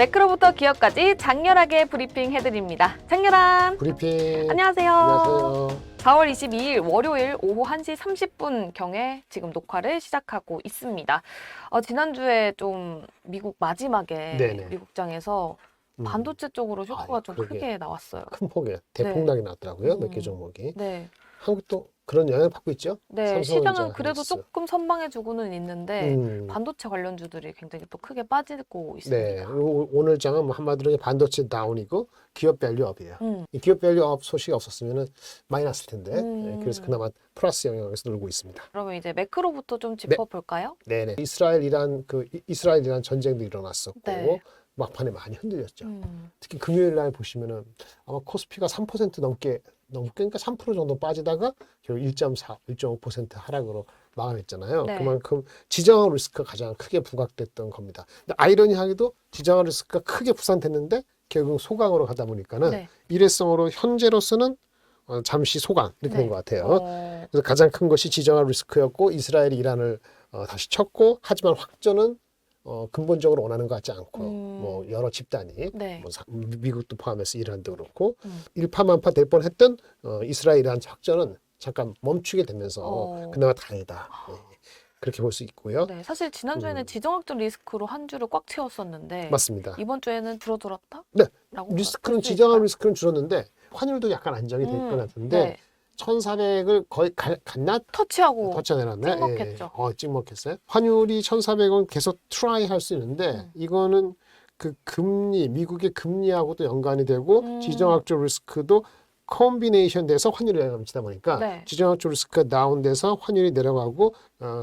매크로부터 기업까지 장렬하게 브리핑 해드립니다. 장렬한 브리핑. 안녕하세요. 안녕하세요. 4월 22일 월요일 오후 1시 30분경에 지금 녹화를 시작하고 있습니다. 지난주에 좀 미국 마지막에 네네. 미국장에서 반도체 쪽으로 쇼크가 좀 그러게. 크게 나왔어요. 큰 폭에 대폭락이 났더라고요. 몇 개 종목이. 네. 한국도 그런 영향을 받고 있죠. 네, 삼성전자, 시장은 그래도 하이닉스. 조금 선방해주고는 있는데 반도체 관련주들이 굉장히 또 크게 빠지고 있습니다. 네. 오늘 장은 뭐 한마디로 반도체 다운이고 기업 밸류 업이에요. 이 기업 밸류 업 소식이 없었으면 많이 났을 텐데 네, 그래서 그나마 플러스 영역에서 놀고 있습니다. 그러면 이제 매크로부터 좀 짚어볼까요? 네네. 이스라엘 이란 전쟁도 일어났었고 네. 막판에 많이 흔들렸죠. 특히 금요일 날 보시면은 아마 코스피가 3% 넘게 그러니까 3% 정도 빠지다가 결국 1.4, 1.5% 하락으로 마감했잖아요. 네. 그만큼 지정학 리스크가 가장 크게 부각됐던 겁니다. 근데 아이러니하게도 지정학 리스크가 크게 부산됐는데 결국 소강으로 가다 보니까는 네. 일회성으로 현재로서는 잠시 소강 이렇게 된 것 같아요. 그래서 가장 큰 것이 지정학 리스크였고 이스라엘이 이란을 다시 쳤고 하지만 확전은 근본적으로 원하는 것 같지 않고 뭐 여러 집단이 네. 뭐 미국도 포함해서 이란도 그렇고 일파만파 될 뻔했던 이스라엘 이란 작전은 잠깐 멈추게 되면서 그나마 다행이다. 예, 그렇게 볼 수 있고요. 네, 사실 지난주에는 지정학적 리스크로 한 주를 꽉 채웠었는데 맞습니다. 이번 주에는 줄어들었다? 네, 라고 리스크는 볼수 지정학 있을까요? 리스크는 줄었는데 환율도 약간 안정이 될 것 같은데 네. 1,400을 거의 갔나? 터치하고 터쳐내놨네. 찍먹했죠. 찍먹했어요. 환율이 1,400원 계속 트라이 할 수 있는데 이거는 그 금리, 미국의 금리하고도 연관이 되고 지정학적 리스크도 콤비네이션 돼서 환율이 영향을 미치다 보니까 네. 지정학적 리스크가 다운돼서 환율이 내려가고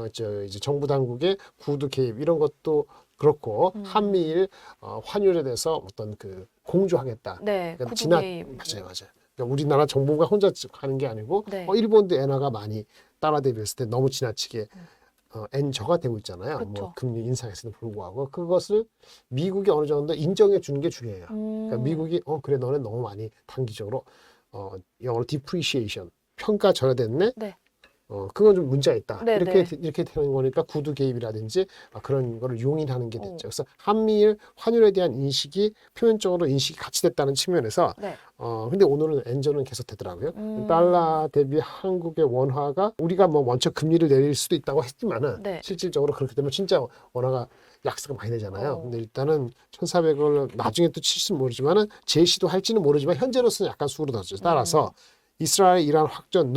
이제 정부 당국의 구두 개입 이런 것도 그렇고 한미일 환율에 대해서 어떤 그 공조하겠다. 네, 그러니까 구두 개입. 맞아요. 그러니까 우리나라 정부가 혼자 하는 게 아니고 네. 일본도 엔화가 많이 따라 대비했을 때 너무 지나치게 엔저가 되고 있잖아요. 그쵸. 뭐 금리 인상에서도 불구하고 그것을 미국이 어느 정도 인정해 주는 게 중요해요. 그러니까 미국이 그래 너네 너무 많이 단기적으로 영어로 depreciation 평가 절하됐네. 네. 그건 좀 문제가 있다. 네, 이렇게 되는 거니까 구두 개입이라든지 그런 거를 용인하는 게 됐죠. 그래서 한미일 환율에 대한 인식이 표면적으로 인식이 같이 됐다는 측면에서 네. 근데 오늘은 엔저는 계속 되더라고요. 달러 대비 한국의 원화가 우리가 뭐 먼저 금리를 내릴 수도 있다고 했지만은 네. 실질적으로 그렇게 되면 진짜 원화가 약세가 많이 되잖아요. 근데 일단은 1,400을 나중에 또 칠지는 모르지만은 제시도 할지는 모르지만 현재로서는 약간 수그러졌죠. 따라서 이스라엘 이란 확전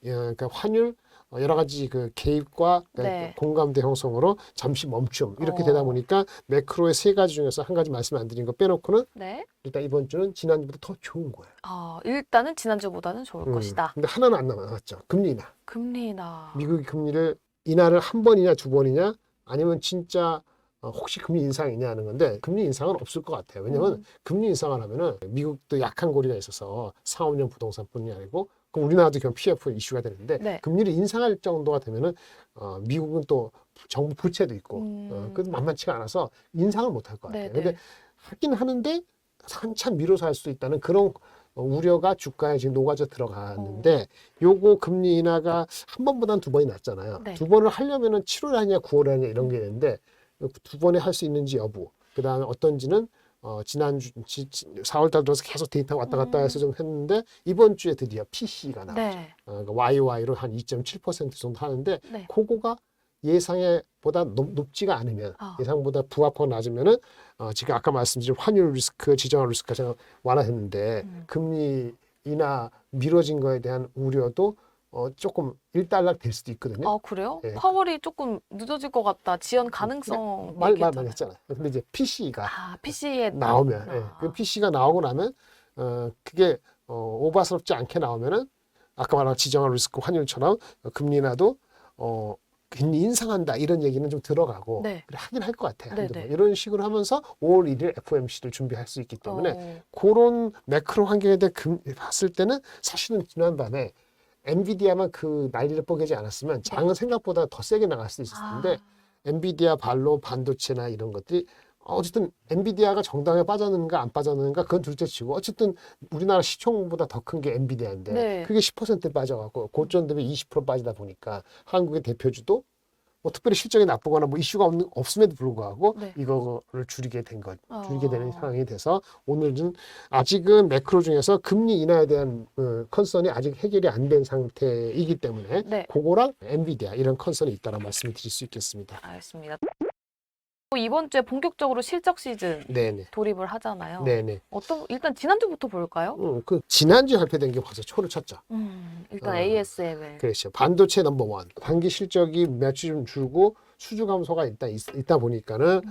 그러니까 환율 여러 가지 그 개입과 네. 공감대 형성으로 잠시 멈춤 이렇게 되다 보니까 매크로의 세 가지 중에서 한 가지 말씀 안 드린 거 빼놓고는 네. 일단 이번 주는 지난주보다 더 좋은 거예요. 일단은 지난주보다는 좋을 것이다. 근데 하나는 안 남았죠. 금리 인하. 금리 인하. 미국이 금리를 인하를 한 번이냐 두 번이냐 아니면 진짜 혹시 금리 인상이냐 하는 건데 금리 인상은 없을 것 같아요. 왜냐하면 금리 인상을 하면은 미국도 약한 고리가 있어서 상업용 부동산뿐이 아니고 그럼 우리나라도 그냥 PF 이슈가 되는데 네. 금리를 인상할 정도가 되면은 미국은 또 정부 부채도 있고 그것도 만만치가 않아서 인상을 못 할 것 같아요. 네네. 근데 하긴 하는데 한참 미뤄서 할 수도 있다는 그런 우려가 주가에 지금 녹아져 들어가는데 요거 금리 인하가 한 번보다는 두 번이 낫잖아요. 네. 두 번을 하려면은 7월에 하냐 9월에 하냐 이런 게 있는데 두 번에 할 수 있는지 여부 그다음에 어떤지는 지난주 4월달 들어서 계속 데이터가 왔다 갔다 해서 좀 했는데 이번 주에 드디어 PC가 나왔죠. 네. 그러니까 YY로 한 2.7% 정도 하는데 네. 그거가 예상에 보다 높지가 않으면 예상보다 부합하고 낮으면은 지금 아까 말씀드린 환율 리스크, 지정학 리스크가 제가 완화했는데 금리 인하 미뤄진 거에 대한 우려도 조금 일단락 될 수도 있거든요. 그래요? 예. 파월이 조금 늦어질 것 같다. 지연 가능성 말 얘기했잖아요. 했잖아요. 근데 이제 PC가 PC에 나오면 그 PC가 나오고 나면 그게 오바스럽지 않게 나오면은 아까 말한 지정학 리스크 환율처럼 금리 인하도 금리 인상한다 이런 얘기는 좀 들어가고 네. 그래, 하긴 할 것 같아요. 네네. 이런 식으로 하면서 5월 1일 FOMC를 준비할 수 있기 때문에 그런 매크로 환경에 대해 봤을 때는 사실은 지난밤에 엔비디아만 그 난리를 뽀개지 않았으면 장은 생각보다 더 세게 나갈 수도 있었을 텐데 엔비디아 발로 반도체나 이런 것들이 어쨌든 엔비디아가 정당하게 빠졌는가 안 빠졌는가 그건 둘째 치고 어쨌든 우리나라 시총보다 더 큰 게 엔비디아인데 네. 그게 10% 빠져갖고 고점 대비 20% 빠지다 보니까 한국의 대표주도 뭐 특별히 실적이 나쁘거나 뭐 이슈가 없음에도 불구하고 네. 이거를 줄이게 되는 어. 상황이 돼서 오늘은 아직은 매크로 중에서 금리 인하에 대한 컨선이 아직 해결이 안 된 상태이기 때문에 네. 그거랑 엔비디아 이런 컨선이 있다는 말씀을 드릴 수 있겠습니다. 알겠습니다. 이번 주에 본격적으로 실적 시즌 네네. 돌입을 하잖아요. 네네. 일단 지난주부터 볼까요? 그 지난주 발표된 게 벌써 초를 쳤죠. 일단 어. ASML. 그렇죠. 반도체 넘버원. 단기 실적이 매출 좀 줄고 수주 감소가 있다 보니까는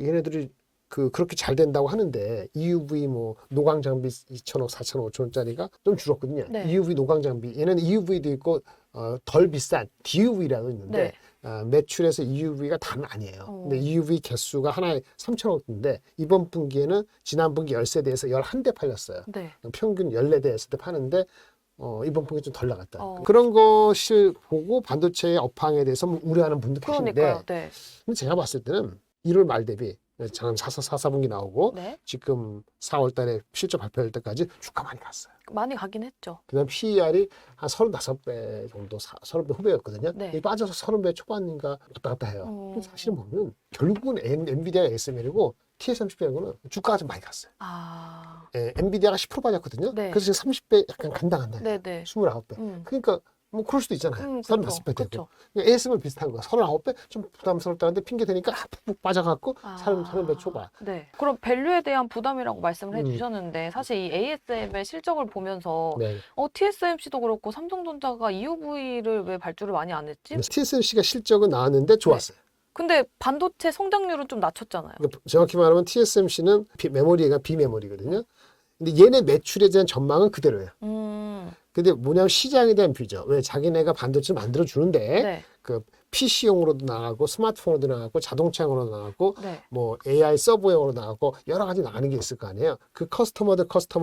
얘네들이 그렇게 잘 된다고 하는데 EUV 뭐 노광 장비 2천억, 4천억, 5천원짜리가 좀 줄었거든요. 네. EUV 노광 장비 얘는 EUV도 있고 덜 비싼 DUV라도 있는데 네. 매출에서 EUV가 다는 아니에요. 근데 EUV 개수가 하나에 3천억인데 이번 분기에는 지난 분기 10세대에서 11대 팔렸어요. 네. 평균 14대 때 파는데 이번 분기 좀 덜 나갔다. 그런 것을 보고 반도체의 업황에 대해서 우려하는 분도 계신데 그러니까요. 네. 근데 제가 봤을 때는 1월 말 대비 작년 4분기 나오고 네. 지금 4월 달에 실적 발표할 때까지 주가 많이 갔어요. 많이 가긴 했죠. 그다음 PER이 한 35배 정도, 30배 후배였거든요. 네. 이게 빠져서 30배 초반인가 왔다 갔다 해요. 근데 사실 보면 결국은 엔비디아 ASML이고 TSMC라는 거는 주가가 좀 많이 갔어요. 아. 엔비디아가 10% 빠졌거든요. 네. 그래서 지금 30배 약간 간다. 네네. 29배. 그러니까 뭐 그럴 수도 있잖아요. 35배 되고. 그쵸. ASML 비슷한 거야. 39배 좀 부담스럽다는데 핑계 대니까 푹푹 빠져갖고 30배 초반. 네. 그럼 밸류에 대한 부담이라고 말씀을 음. 해주셨는데 사실 이 ASM의 실적을 보면서 네. TSMC도 그렇고 삼성전자가 EUV를 왜 발주를 많이 안 했지? TSMC가 실적은 나왔는데 좋았어요. 근데 반도체 성장률은 좀 낮췄잖아요. 그러니까 정확히 말하면 TSMC는 메모리가 비메모리거든요. 근데 얘네 매출에 대한 전망은 그대로예요. 근데 뭐냐면 시장에 대한 뷰죠. 왜 자기네가 반도체 만들어 주는데 네. 그 PC용으로도 나가고 스마트폰으로도 나가고 자동차용으로도 나가고 네. 뭐 AI 서버용으로 나가고 여러 가지 나가는 게 있을 거 아니에요. 그 커스터머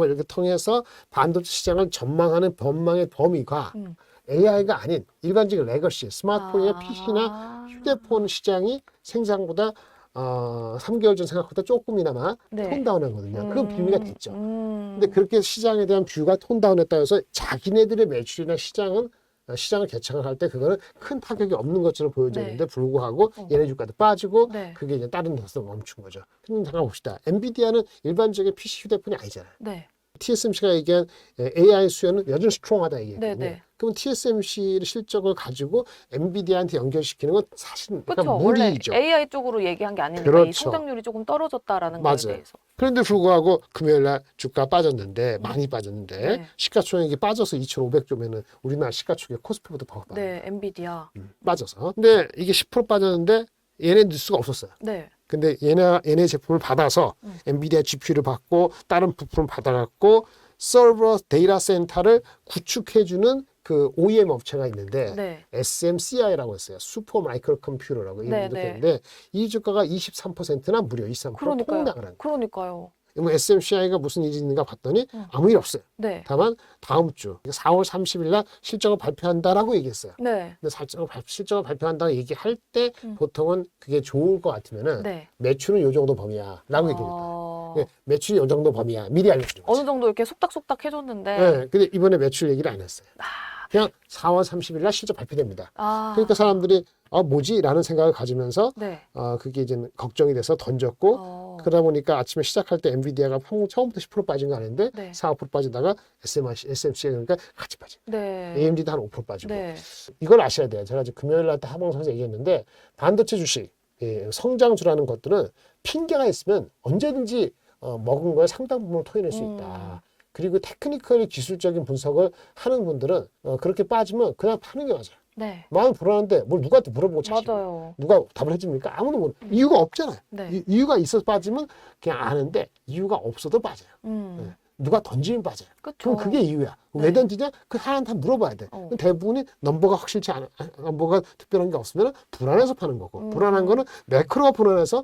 이렇게 통해서 반도체 시장을 전망하는 전망의 범위가 AI가 아닌 일반적인 레거시 스마트폰이나 PC나 휴대폰 시장이 생산보다 3개월 전 생각보다 조금이나마 네. 톤다운하거든요. 그건 비밀가 됐죠. 근데 그렇게 시장에 대한 뷰가 톤다운했다 해서 자기네들의 매출이나 시장을 개척을 할 때 그거는 큰 타격이 없는 것처럼 보여졌는데 불구하고 얘네 주가도 빠지고 네. 그게 이제 다른 데서 멈춘 거죠. 근데 잠깐 봅시다. 엔비디아는 일반적인 PC 휴대폰이 아니잖아요. 네. TSMC가 얘기한 AI 수요는 여전히 스트롱하다 얘기했거든요. 네네. 그럼 TSMC 실적을 가지고 엔비디아한테 연결시키는 건 사실 그렇죠. 원래 무리죠. AI 쪽으로 얘기한 게 아니니까 이 그렇죠. 성장률이 조금 떨어졌다라는 맞아요. 거에 대해서. 그런데 불구하고 금요일 날 주가 빠졌는데 많이 빠졌는데 네. 시가총액이 빠져서 2,500조면은 우리나라 시가총액 코스피보다 더 빠져요. 네, 엔비디아. 빠져서. 근데 이게 10% 빠졌는데 얘네 뉴스가 없었어요. 네. 근데 얘네 제품을 받아서 엔비디아 GPU를 받고 다른 부품을 받아갖고 서버 데이터 센터를 구축해주는 그 OEM 업체가 있는데 네. SMCI라고 했어요. 슈퍼 마이크로 컴퓨터라고 이름도 네. 되는데 이 주가가 23%나 무려 23% 그러니까요. 폭락을 한 그러니까요. 거예요. SMCI가 무슨 일이 있는가 봤더니 아무 일 없어요. 네. 다만 다음 주 4월 30일 날 실적을 발표한다라고 얘기했어요. 네. 근데 실적을 발표한다고 얘기할 때 보통은 그게 좋을 것 같으면은 네. 매출은 요 정도 범위야라고 얘기했다. 매출이 요 정도 범위야. 미리 알려주는 거죠. 어느 정도 이렇게 속닥속닥 해줬는데. 네, 근데 이번에 매출 얘기를 안 했어요. 그냥 4월 30일 날 실적 발표됩니다. 그러니까 사람들이 뭐지? 라는 생각을 가지면서 네. 그게 이제 걱정이 돼서 던졌고 그러다 보니까 아침에 시작할 때 엔비디아가 처음부터 10% 빠진 거 아닌데 네. 4, 5% 빠지다가 SMC가 그러니까 같이 빠진. 네. AMD도 한 5% 빠지고. 네. 이걸 아셔야 돼요. 제가 지금 금요일 날 때 하방송에서 얘기했는데 반도체 주식 성장주라는 것들은 핑계가 있으면 언제든지 먹은 거에 상당 부분 토해낼 수 있다. 그리고 테크니컬 기술적인 분석을 하는 분들은 그렇게 빠지면 그냥 파는 게 맞아요. 네. 마음 불안한데 뭘 누구한테 물어보고 자시고 맞아요. 누가 답을 해줍니까? 아무도 모르. 이유가 없잖아요. 네. 이유가 있어서 빠지면 그냥 아는데 이유가 없어도 빠져요. 네. 누가 던지면 빠져요. 그쵸. 그럼 그게 이유야. 네. 왜 던지냐? 그 하나한테 물어봐야 돼. 대부분이 넘버가 확실치 않아, 넘버가 특별한 게 없으면 불안해서 파는 거고, 불안한 거는 매크로가 불안해서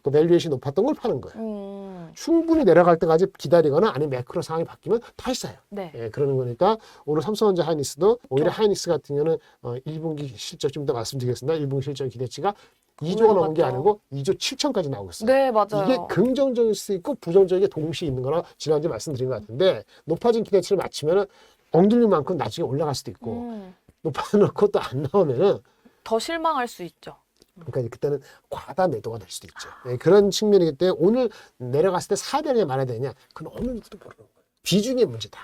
그 밸류에이션이 높았던 걸 파는 거예요. 충분히 내려갈 때까지 기다리거나 아니면 매크로 상황이 바뀌면 다시 사요. 네. 예, 그러는 거니까 오늘 삼성전자 하이닉스도 오히려 하이닉스 같은 경우는 1분기 실적 좀 더 말씀드리겠습니다. 1분기 실적 기대치가 2조가 넘은 게 아니고 2조 7천까지 나오고 있어요. 네, 맞아요. 이게 긍정적일 수 있고 부정적인 게 동시에 있는 거라 지난주에 말씀드린 것 같은데 높아진 기대치를 맞추면은 엉들린 만큼 나중에 올라갈 수도 있고 높아놓고 또 안 나오면은 더 실망할 수 있죠. 그러니까 그때는 과다 매도가 될 수도 있죠. 예, 그런 측면이기 때문에 오늘 내려갔을 때 사야 되느냐 말아야 되느냐 그건 어느 누구도 모르는 거예요. 비중의 문제다.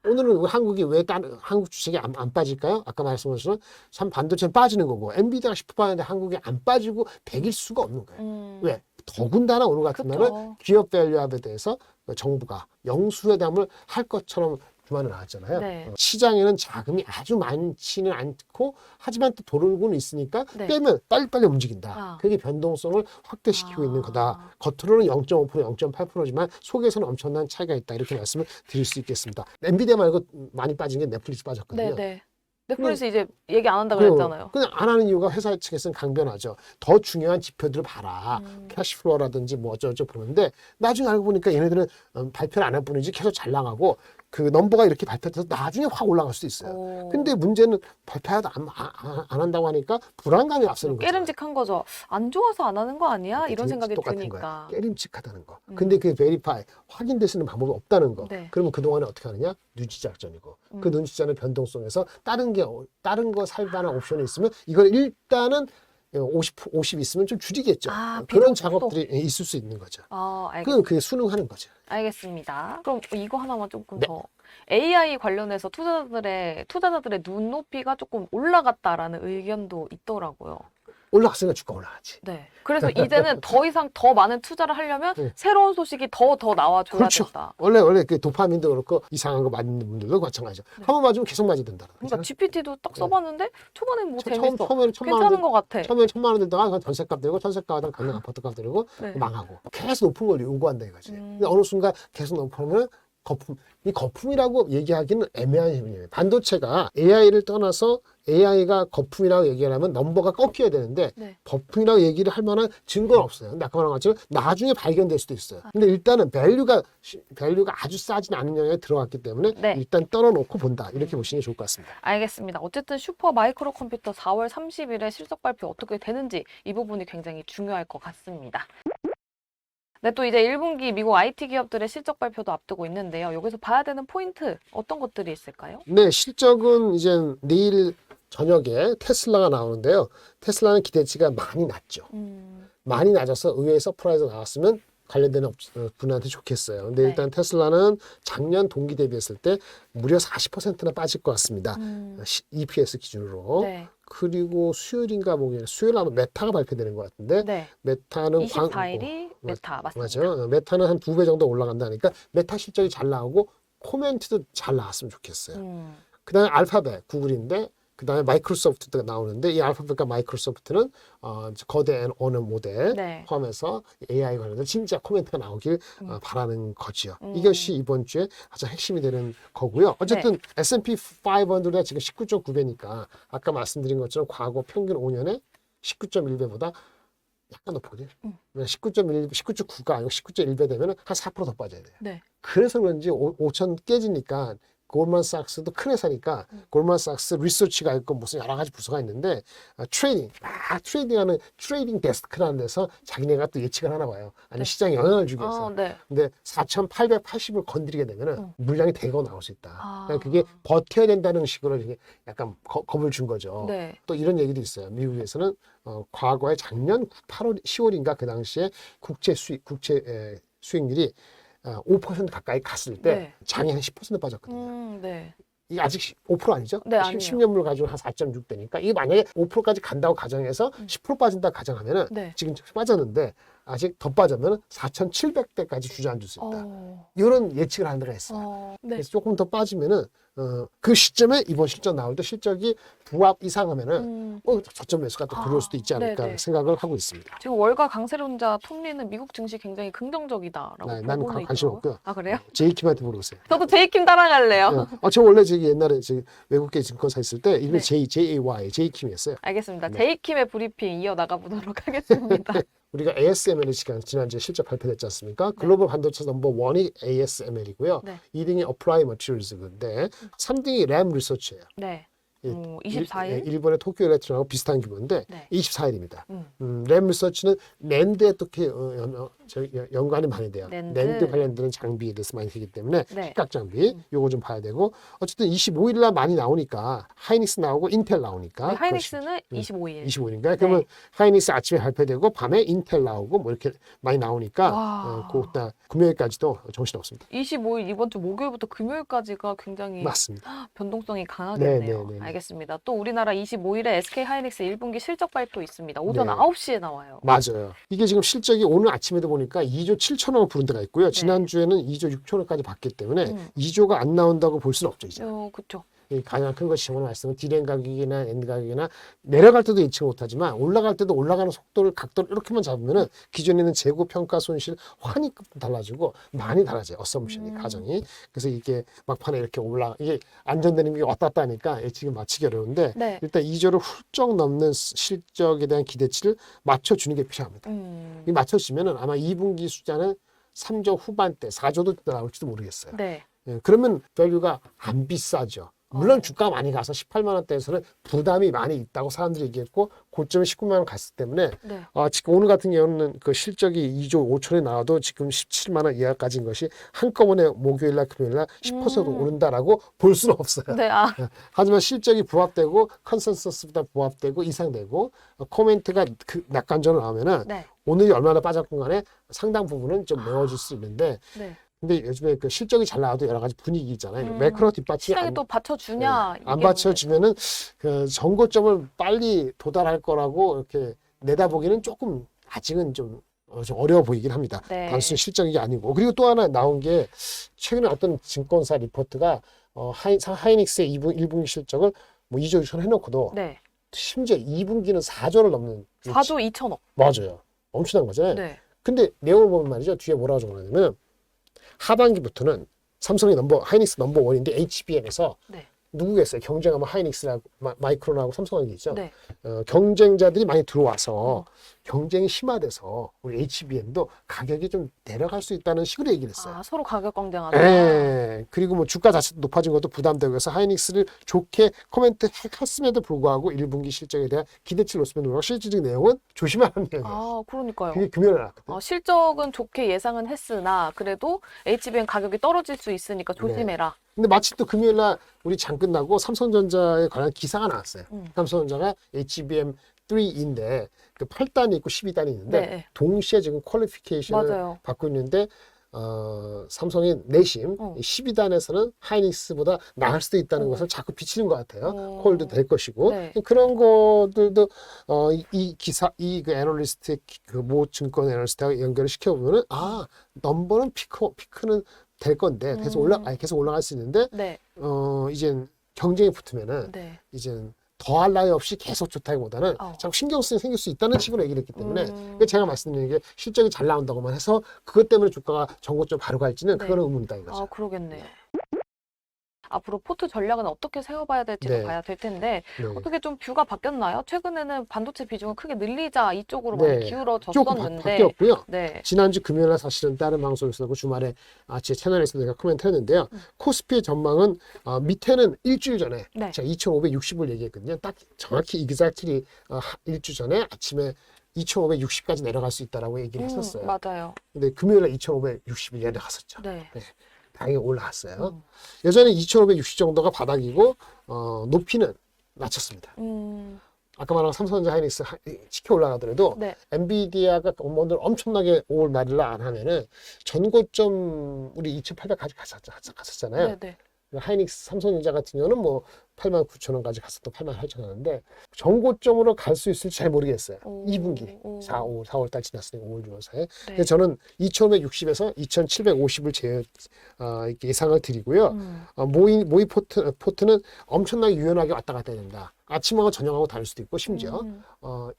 오늘은 한국이 왜 다른 한국 주식이 안 빠질까요? 아까 말씀하신 참 반도체는 빠지는 거고 엔비디아가 10% 빠졌는데 한국이 안 빠지고 100일 수가 없는 거예요. 왜? 더군다나 오늘 같은 그쵸. 날은 기업 밸류업에 대해서 정부가 영수회담을 할 것처럼 주만을 나왔잖아요. 네. 시장에는 자금이 아주 많지는 않고 하지만 또 돌고는 있으니까 네. 빼면 빨리빨리 움직인다. 아. 그게 변동성을 확대시키고 있는 아. 거다. 겉으로는 0.5%, 0.8%지만 속에서는 엄청난 차이가 있다. 이렇게 말씀을 드릴 수 있겠습니다. 엔비디아 말고 많이 빠진 게 넷플릭스 빠졌거든요. 네네. 넷플릭스 이제 얘기 안 한다 그랬잖아요. 그냥 안 하는 이유가 회사 측에서는 강변하죠. 더 중요한 지표들을 봐라. 캐시플로우라든지 뭐 어쩌고저쩌고 보는데 나중에 알고 보니까 얘네들은 발표를 안 할 뿐이지 계속 잘 나가고 그 넘버가 이렇게 발표돼서 나중에 확 올라갈 수도 있어요. 오. 근데 문제는 발표하다 안 한다고 하니까 불안감이 앞서는 거죠. 깨름직한 거죠. 안 좋아서 안 하는 거 아니야? 이런 생각이 똑같은 드니까. 거야. 깨림칙하다는 거. 근데 그게 베리파이 확인될 수 있는 방법이 없다는 거. 네. 그러면 그동안에 어떻게 하느냐? 누지 작전이고. 그 누지 작전의 변동성에서 다른 거 살 만한 옵션이 있으면 이걸 일단은 50 있으면 좀 줄이겠죠. 아, 그런 비록 작업들이 있을 수 있는 거죠. 알겠습니다. 그게 순응하는 거죠. 알겠습니다. 그럼 이거 하나만 조금 네. 더. AI 관련해서 투자자들의 눈높이가 조금 올라갔다라는 의견도 있더라고요. 올라갔으니까 주가 올라가지. 네. 그래서 이제는 더 이상 더 많은 투자를 하려면 네. 새로운 소식이 더 나와줘야 그렇죠. 된다. 원래 그 도파민도 그렇고 이상한 거 맞는 분들도 마찬가지죠. 한 번 맞으면 계속 맞아야 된다. 그러니까 GPT도 딱 써봤는데 초반에 뭐 재밌어. 처음에는 괜찮은 것 같아. 처음에 1,000만 원 들다가 전세값 들고 전세값 하다가 강남 아파트값 들고 네. 망하고 계속 높은 걸 요구한다 이거지. 근데 어느 순간 계속 높으면 이 거품이라고 얘기하기는 애매한 의미예요. 반도체가 AI를 떠나서 AI가 거품이라고 얘기를 하면 넘버가 꺾여야 되는데 네. 거품이라고 얘기를 할 만한 증거는 없어요. 근데 아까 말한 것처럼 나중에 발견될 수도 있어요. 근데 일단은 밸류가 아주 싸진 않은 영역에 들어갔기 때문에 네. 일단 떨어놓고 본다. 이렇게 보시는 게 좋을 것 같습니다. 알겠습니다. 어쨌든 슈퍼 마이크로 컴퓨터 4월 30일에 실적 발표 어떻게 되는지 이 부분이 굉장히 중요할 것 같습니다. 네, 또 이제 1분기 미국 IT 기업들의 실적 발표도 앞두고 있는데요. 여기서 봐야 되는 포인트 어떤 것들이 있을까요? 네, 실적은 이제 내일 저녁에 테슬라가 나오는데요. 테슬라는 기대치가 많이 낮죠. 많이 낮아서 의외의 서프라이즈가 나왔으면 관련되는 분한테 좋겠어요. 근데 네. 일단 테슬라는 작년 동기 대비했을 때 무려 40%나 빠질 것 같습니다. EPS 기준으로. 네. 그리고 수요일인가 수요일 아마 메타가 발표되는 것 같은데 네. 메타는 24일이 메타 맞습니다. 맞아요. 메타는 한 2배 정도 올라간다니까 메타 실적이 잘 나오고 코멘트도 잘 나왔으면 좋겠어요. 그다음에 알파벳 구글인데 그다음에 마이크로소프트가 나오는데 이 알파벳과 마이크로소프트는 거대 언어 모델 네. 포함해서 AI 관련된 진짜 코멘트가 나오길 바라는 거지요. 이것이 이번 주에 가장 핵심이 되는 거고요. 어쨌든 S&P 500가 지금 19.9배니까 아까 말씀드린 것처럼 과거 평균 5년에 19.1배보다 약간 높거든요. 19.9가 아니고 19.1배 되면 한 4% 더 빠져야 돼요. 네. 그래서 그런지 5천 깨지니까 골만삭스도 큰 회사니까 골만삭스 리서치가 있고 무슨 여러 가지 부서가 있는데 트레이딩하는 트레이딩 데스크라는 데서 자기네가 또 예측을 하나 봐요. 아니 시장에 영향을 주기 위해서. 네. 근데 4,880을 건드리게 되면은 물량이 대거 나올 수 있다. 그러니까 그게 아. 버텨야 된다는 식으로 이렇게 약간 겁을 준 거죠. 네. 또 이런 얘기도 있어요. 미국에서는 과거에 작년 8월, 10월인가 그 당시에 국채 수익률이 5% 가까이 갔을 때 네. 장이 한 10% 빠졌거든요. 네. 이게 아직 5% 아니죠? 네, 아니에요. 10년물 가지고 한 4.6 되니까 이게 만약에 5%까지 간다고 가정해서 10% 빠진다 가정하면은 네. 지금 빠졌는데 아직 더 빠지면 4,700대까지 주저앉을 수 있다. 이런 예측을 하는 데가 있어요. 네. 그래서 조금 더 빠지면은 그 시점에 이번 실적 나올 때 실적이 부합 이상하면은 저점 매수가 또 들어올 수도 있지 않을까 네네. 생각을 하고 있습니다. 지금 월가 강세론자 톱니는 미국 증시 굉장히 긍정적이다라고 네, 나는 보고는 관심 있더라고요. 없고요. 아 그래요? 제이킴한테 물어보세요. 저도 제이킴 따라갈래요. 저 원래 옛날에 외국계 증권사 있을 때 이름이 네. JAY, 제이킴이었어요. 알겠습니다. 네. 제이킴의 브리핑 이어 나가보도록 하겠습니다. 우리가 ASML이 지난주에 실적 발표됐지 않습니까? 글로벌 반도체 넘버 1이 ASML이고요. 네. 2등이 어플라이 머티리얼즈인데 3등이 램 리서치예요. 네. 24일? 일본의 도쿄 일렉트론하고 비슷한 규모인데 네. 24일입니다. 램 리서치는 낸드에 또 연관이 많이 돼요. 낸드 관련된 장비에 대해서 많이 되기 때문에 네. 휘각 장비 요거 좀 봐야 되고 어쨌든 25일 날 많이 나오니까 하이닉스 나오고 인텔 나오니까 네, 하이닉스는 25일. 25일인가? 그러면 하이닉스 아침에 발표되고 밤에 인텔 나오고 뭐 이렇게 많이 나오니까 와. 그다 금요일까지도 정신 없습니다. 25일 이번 주 목요일부터 금요일까지가 굉장히 맞습니다. 변동성이 강하겠네요. 네. 알겠습니다. 또 우리나라 25일에 SK 하이닉스 1분기 실적 발표 있습니다. 오전 네. 9시에 나와요. 맞아요. 이게 지금 실적이 오늘 아침에도 보니까 2조 7천억을 부른 데가 있고요. 지난주에는 2조 6천억까지 봤기 때문에 2조가 안 나온다고 볼 수는 없죠, 이제. 그렇죠. 이 가장 큰 것이 저번에 말씀은 디램 가격이나 엔드 가격이나 내려갈 때도 예측 못하지만 올라갈 때도 올라가는 속도를 각도를 이렇게만 잡으면은 기존에 있는 재고 평가 손실 환히 달라지고 많이 달라져요. 어썸션이 가정이. 그래서 이게 막판에 이렇게 이게 안전되는 게 왔다 갔다 하니까 예측이 맞추기 어려운데 네. 일단 2조를 훌쩍 넘는 실적에 대한 기대치를 맞춰주는 게 필요합니다. 이 맞춰주면은 아마 2분기 숫자는 3조 후반대 4조도 나올지도 모르겠어요. 네. 예, 그러면 밸류가 안 비싸죠. 물론 주가 많이 가서 18만 원대에서는 부담이 많이 있다고 사람들이 얘기했고 고점에 19만 원 갔기 때문에 네. 지금 오늘 같은 경우는 그 실적이 2조 5천에 나와도 지금 17만 원 이하까지인 것이 한꺼번에 목요일날 금요일날 10% 오른다라고 볼 수는 없어요. 네. 하지만 실적이 부합되고 컨센서스보다 부합되고 이상되고 코멘트가 낙관적으로 나오면은 네. 오늘이 얼마나 빠졌건 간에 상당 부분은 좀 메워질 수 있는데 네. 근데 요즘에 그 실적이 잘 나와도 여러 가지 분위기 있잖아요. 매크로 뒷받침이 시장이 또 받쳐주냐? 안 이게 받쳐주면은 그 정고점을 빨리 도달할 거라고 이렇게 내다보기는 조금 아직은 좀 어려워 보이긴 합니다. 네. 단순히 실적이 아니고 그리고 또 하나 나온 게 최근에 어떤 증권사 리포트가 하이닉스의 1분기 실적을 뭐 2조 6천 해놓고도 네. 심지어 2분기는 4조를 넘는 4조 2천억. 맞아요. 엄청난 거잖아요. 네. 근데 내용을 보면 말이죠. 뒤에 뭐라고 적어놨냐면 하반기부터는 삼성이 하이닉스 넘버 원인데 HBM에서 네. 누구겠어요? 경쟁하면 하이닉스라고 마이크론하고 삼성하고 있죠. 네. 경쟁자들이 많이 들어와서 경쟁이 심화돼서 우리 HBM도 가격이 좀 내려갈 수 있다는 식으로 얘기를 했어요. 서로 가격 경쟁하다. 예. 그리고 뭐 주가 자체도 높아진 것도 부담되고 해서 하이닉스를 좋게 코멘트 했음에도 불구하고 1분기 실적에 대한 기대치를 놓으면 실질적인 내용은 조심해야 하는 내용이에요. 그러니까요. 그게 금요일에 나왔거든요. 실적은 좋게 예상은 했으나 그래도 HBM 가격이 떨어질 수 있으니까 조심해라. 근데 마침 또 금요일 날 우리 장 끝나고 삼성전자에 관한 기사가 나왔어요. 삼성전자가 HBM3인데 그 8단이 있고 12단이 있는데 네. 동시에 지금 퀄리피케이션을 맞아요. 받고 있는데 삼성의 내심 12단에서는 하이닉스보다 나을 수도 있다는 것을 자꾸 비치는 것 같아요. 콜도 될 것이고 네. 그런 것들도 이 기사 그 애널리스트 모 증권 애널리스트하고 연결을 시켜보면은 넘버는 피크는 될 건데 계속 올라갈 수 있는데 네. 이젠 경쟁이 붙으면은 네. 이젠 더할 나위 없이 계속 좋다기보다는 자꾸 신경 쓰이 생길 수 있다는 식으로 얘기를 했기 때문에 제가 말씀드리는 게 실적이 잘 나온다고만 해서 그것 때문에 주가가 정고점 바로 갈지는 그거는 의문이다 이거죠. 그러겠네요. 앞으로 포트 전략은 어떻게 세워봐야 될지도 네. 봐야 될 텐데 네. 어떻게 좀 뷰가 바뀌었나요? 최근에는 반도체 비중을 크게 늘리자 이쪽으로 네. 많이 조금 기울어졌었는데 바뀌었고요. 네. 지난주 금요일날 사실은 다른 방송에서도 주말에 제 채널에서 내가 코멘트 했는데요. 코스피의 전망은 밑에는 일주일 전에 네. 제가 2,560을 얘기했거든요. 딱 정확히 exactly 일주 전에 아침에 2,560까지 내려갈 수 있다라고 얘기를 했었어요. 맞아요. 근데 금요일날 2,560이 내려갔었죠. 네. 다행히 올라갔어요. 여전히 2,560 정도가 바닥이고 높이는 낮췄습니다. 아까 말한 삼성전자 하이닉스 치켜 올라가더라도 네. 엔비디아가 오늘 엄청나게 5월 말일날 안 하면은 전고점 우리 2,800까지 갔었잖아요. 네, 네. 하이닉스 삼성전자 같은 경우는 뭐 89,000원까지 갔었던 88,000원인데 전고점으로 갈 수 있을지 잘 모르겠어요. 2분기 4월 달 지났으니까 5월 6월 사이에. 근데 저는 2,560에서 2,750을 예상을 드리고요. 모의 포트는 엄청나게 유연하게 왔다 갔다 해야 된다. 아침하고 저녁하고 다를 수도 있고 심지어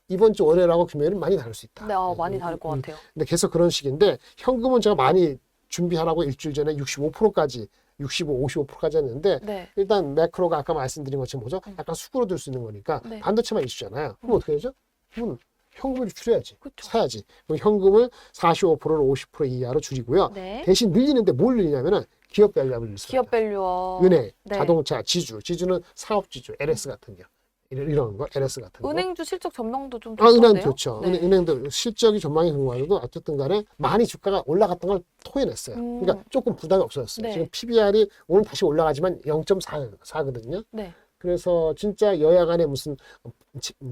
이번 주 월요일하고 금요일은 많이 다를 수 있다. 네, 많이 다를 것 같아요. 근데 계속 그런 식인데 현금은 제가 많이 준비하라고 일주일 전에 65%까지 65, 55%까지 했는데 네. 일단 매크로가 아까 말씀드린 것처럼 뭐죠? 약간 수그러들 수 있는 거니까 네. 반도체만 이슈잖아요. 그럼 어떻게 되죠? 그럼 현금을 줄여야지. 그쵸. 사야지. 그럼 현금을 45%로 50% 이하로 줄이고요. 네. 대신 늘리는데 뭘 늘리냐면은 기업 밸류업을 늘릴 수 기업 있다. 밸류업. 은행, 네. 자동차, 지주는 사업지주, LS 같은 거. 이런 거, LS 같은 거. 은행주 실적 전망도 좀 은행 좋던데요? 좋죠. 네. 은행도 실적이 전망이 궁금해도 어쨌든 간에 많이 주가가 올라갔던 걸 토해냈어요. 그러니까 조금 부담이 없어졌어요. 네. 지금 PBR이 오늘 다시 올라가지만 0.4거든요. 네. 그래서 진짜 여야 간에 무슨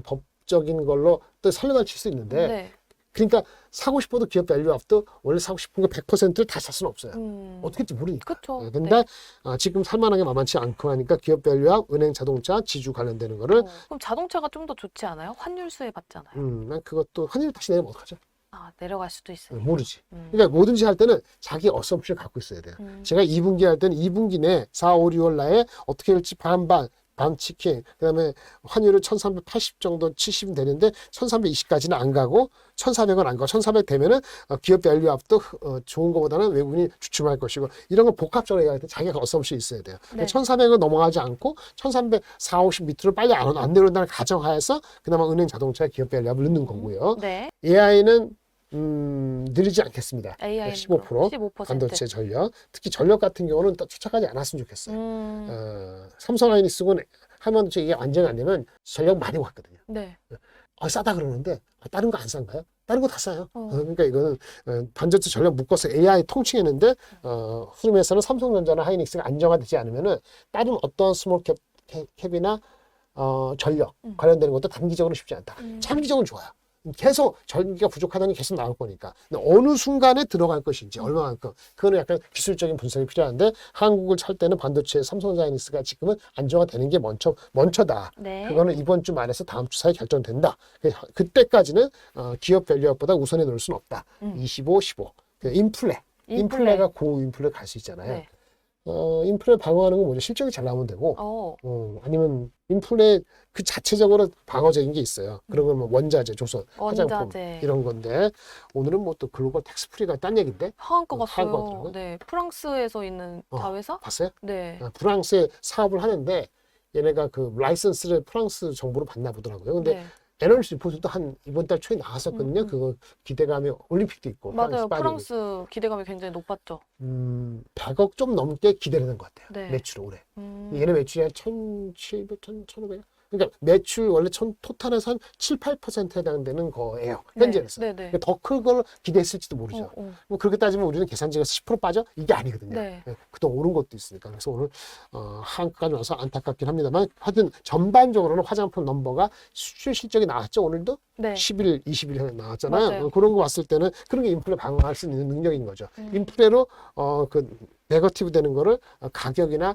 법적인 걸로 또 설레발 칠 수 있는데 네. 그러니까 사고 싶어도 기업 밸류업도 원래 사고 싶은 거 100%를 다 살 수는 없어요. 어떻게 할지 모르니까. 그쵸. 근데 지금 살만하게 만만치 않고 하니까 기업 밸류업, 은행, 자동차, 지주 관련되는 거를 그럼 자동차가 좀 더 좋지 않아요? 환율 수혜 받잖아요. 난 그것도 환율 다시 내리면 어떡하죠? 아, 내려갈 수도 있으니까. 모르지. 그러니까 뭐든지 할 때는 자기 어썸프션을 갖고 있어야 돼요. 제가 2분기 할 때는 2분기 내 4, 5, 6월 나에 어떻게 할지 반반 치킨, 그다음에 환율을 1380 정도 70은 되는데 1320까지는 안 가고 1400은 안 가고 1400 되면은 기업 밸류업도 좋은 것보다는 외국인이 주춤할 것이고 이런 건 복합적으로 해야 돼. 자기가 어썸션이 있어야 돼요. 네. 1400은 넘어가지 않고 1300, 4, 50 밑으로 빨리 안 내려온다는 가정하에서 그나마 은행 자동차 기업 밸류업을 넣는 거고요. 네. AI는 늘리지 않겠습니다. AI는 15% 반도체 전력, 특히 전력 같은 경우는 또 쫓아가지 않았으면 좋겠어요. 삼성하이닉스는 한반도체 이게 완전히 안 되면 전력 많이 왔거든요. 네. 싸다 그러는데 다른 거 안 싼가요? 다른 거 다 싸요. 그러니까 이거는 반도체 전력 묶어서 AI 통칭했는데 흐름에서는 삼성전자나 하이닉스가 안정화되지 않으면은 다른 어떤 스몰 캡이나 전력 관련되는 것도 단기적으로 쉽지 않다. 장기적으로 좋아요. 계속 전기가 부족하다는 게 계속 나올 거니까. 근데 어느 순간에 들어갈 것인지 얼마만큼 그거는 약간 기술적인 분석이 필요한데 한국을 찰 때는 반도체 삼성자이닉스가 지금은 안정화되는 게 먼저다. 네. 그거는 이번 주 말에서 다음 주 사이에 결정된다. 그때까지는 기업 밸류업보다 우선에 놓을 수는 없다. 25, 15. 인플레가 고인플레 갈 수 있잖아요. 네. 인플레 방어하는 건 뭐죠? 실적이 잘 나오면 되고, 아니면 인플레 그 자체적으로 방어적인 게 있어요. 그런 건 뭐 원자재, 조선, 화장품 원자재. 이런 건데 오늘은 뭐 또 글로벌 텍스 프리가 딴 얘기인데 하한가 하한가 갔어요. 들어가? 네. 프랑스에서 있는 자회사? 봤어요? 네. 프랑스에 사업을 하는데 얘네가 그 라이선스를 프랑스 정부로 받나 보더라고요. 근데 네. 애널리스트 리포트도 한 이번 달 초에 나왔었거든요. 그거 기대감이 올림픽도 있고 맞아요. 파리 프랑스 기대감이 굉장히 높았죠. 100억 좀 넘게 기대되는 것 같아요. 네. 매출 올해. 얘네 매출이 한 1,700, 1,500. 그러니까 매출 원래 토탈에서 한 7, 8%에 해당되는 거예요. 현재에서. 네. 네. 더 큰 걸 기대했을지도 모르죠. 뭐 그렇게 따지면 우리는 계산지가 10% 빠져? 이게 아니거든요. 네. 그동안 오른 것도 있으니까. 그래서 오늘 한까지 와서 안타깝긴 합니다만 하여튼 전반적으로는 화장품 넘버가 수출 실적이 나왔죠. 오늘도 네. 10일, 20일 나왔잖아요. 맞아요. 그런 거 봤을 때는 그런 게 인플레 방어할 수 있는 능력인 거죠. 인플레로 그 네거티브 되는 거를 가격이나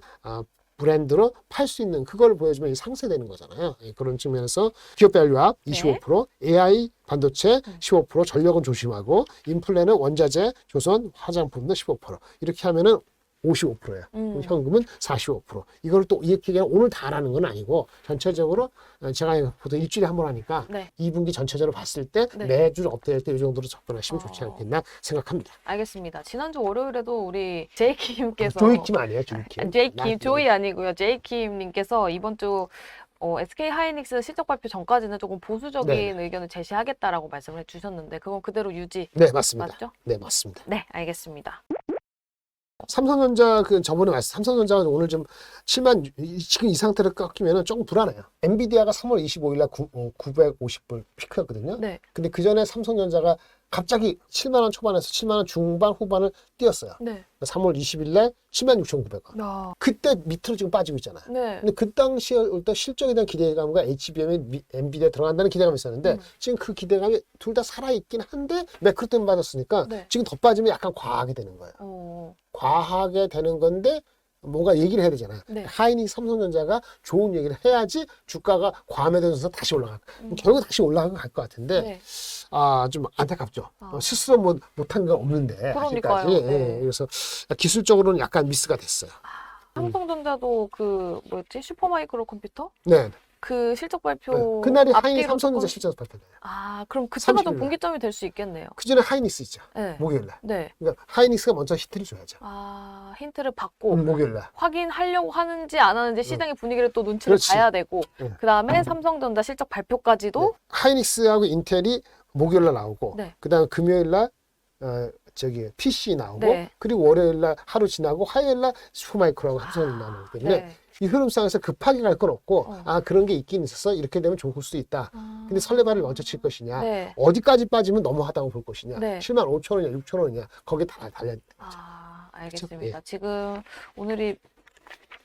브랜드로 팔 수 있는 그걸 보여주면 상쇄되는 거잖아요. 그런 측면에서 기업 밸류업 25%, AI 반도체 15%, 전력은 조심하고 인플레는 원자재, 조선, 화장품도 15%. 이렇게 하면은 55%예요. 현금은 45%. 이걸 또 이렇게 오늘 다 하라는 건 아니고 전체적으로 제가 보통 일주일에 한 번 하니까 네. 2분기 전체적으로 봤을 때 네. 매주 업데이트 때 이 정도로 접근하시면 좋지 않겠나 생각합니다. 알겠습니다. 지난주 월요일에도 우리 제이킴께서 조이킴 아니에요, 조이킴. 제이킴 조이 아니고요. 제이킴님께서 이번 주 SK 하이닉스 실적 발표 전까지는 조금 보수적인 네. 의견을 제시하겠다라고 말씀을 해주셨는데 그건 그대로 유지 네, 맞습니다. 맞죠? 네, 맞습니다. 네, 알겠습니다. 삼성전자 저번에 말씀 삼성전자가 오늘 좀 7만 지금 이 상태로 꺾이면은 조금 불안해요. 엔비디아가 3월 25일 날 950불 피크였거든요. 네. 근데 그 전에 삼성전자가 갑자기 7만 원 초반에서 7만 원 중반 후반을 뛰었어요. 네. 3월 20일 날 76,900원. 야. 그때 밑으로 지금 빠지고 있잖아요. 네. 근데 그 당시에 일단 실적에 대한 기대감과 HBM에 엔비디아 들어간다는 기대감이 있었는데 지금 그 기대감이 둘 다 살아있긴 한데 매크로 때문에 빠졌으니까 네. 지금 더 빠지면 약간 과하게 되는 거예요. 과하게 되는 건데 뭔가 얘기를 해야 되잖아요. 네. 하이닉 삼성전자가 좋은 얘기를 해야지 주가가 과매도에서 다시 올라갈 결국 다시 올라갈 것 같은데 네. 좀 안타깝죠. 스스로 못한 건 없는데 그러니까요. 아직까지. 네. 그래서 기술적으로는 약간 미스가 됐어요. 삼성전자도 그 뭐였지? 슈퍼마이크로 컴퓨터? 네. 그 실적 발표 그날이 하이닉 앞뒤로 삼성전자 조금- 실적 발표돼요. 그럼 그때가 좀 30일 날. 분기점이 될 수 있겠네요. 그 전에 하이닉스 있죠. 네. 목요일 날. 네. 그러니까 하이닉스가 먼저 히트를 줘야죠. 힌트를 받고 목요일 날. 확인하려고 하는지 안 하는지 시장의 분위기를 또 눈치를 그렇지. 봐야 되고 네. 그다음에 삼성전자 실적 발표까지도 네. 하이닉스하고 인텔이 목요일 날 나오고 네. 그다음 금요일 날 PC 나오고 네. 그리고 월요일 날 하루 지나고 화요일 날 슈퍼마이크로하고 삼성이 나오기 때문에 네. 이 흐름상에서 급하게 갈 건 없고 어. 그런 게 있긴 있었어. 이렇게 되면 좋을 수도 있다. 근데 설레발을 먼저 칠 것이냐 네. 어디까지 빠지면 너무하다고 볼 것이냐 네. 7만 5천 원이냐 6천 원이냐 거기에 다 달려. 알겠습니다. 예. 지금 오늘이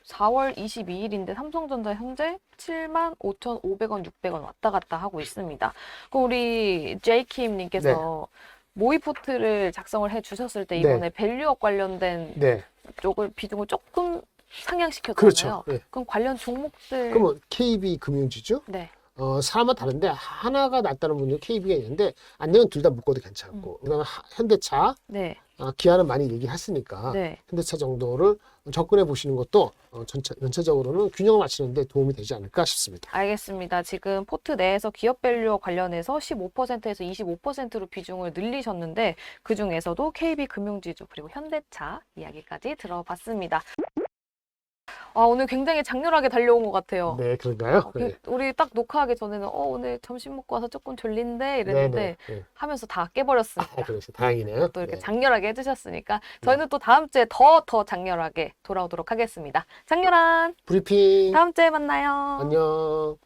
4월 22일인데 삼성전자 현재 75,500원, 600원 왔다 갔다 하고 있습니다. 그럼 우리 제이킴님께서 모의 포트를 작성을 해 주셨을 때 이번에 밸류업 관련된 네. 쪽을 비중을 조금 상향시켰잖아요. 그렇죠. 네. 그럼 관련 종목들 그러면 KB 금융지주 네. 사람마다 다른데 하나가 낫다는 분이 KB가 있는데 아니면 둘 다 묶어도 괜찮고 그다음에 현대차 네. 기아는 많이 얘기했으니까 네. 현대차 정도를 접근해 보시는 것도 전체적으로는 균형을 맞추는 데 도움이 되지 않을까 싶습니다. 알겠습니다. 지금 포트 내에서 기업 밸류 관련해서 15%에서 25%로 비중을 늘리셨는데 그 중에서도 KB금융지주 그리고 현대차 이야기까지 들어봤습니다. 오늘 굉장히 장렬하게 달려온 것 같아요. 네, 그런가요? 그 우리 딱 녹화하기 전에는 오늘 점심 먹고 와서 조금 졸린데 이랬는데 네. 하면서 다 깨버렸습니다. 그래서 다행이네요. 또 이렇게 네. 장렬하게 해주셨으니까 저희는 또 다음 주에 더 장렬하게 돌아오도록 하겠습니다. 장렬한 브리핑. 다음 주에 만나요. 안녕.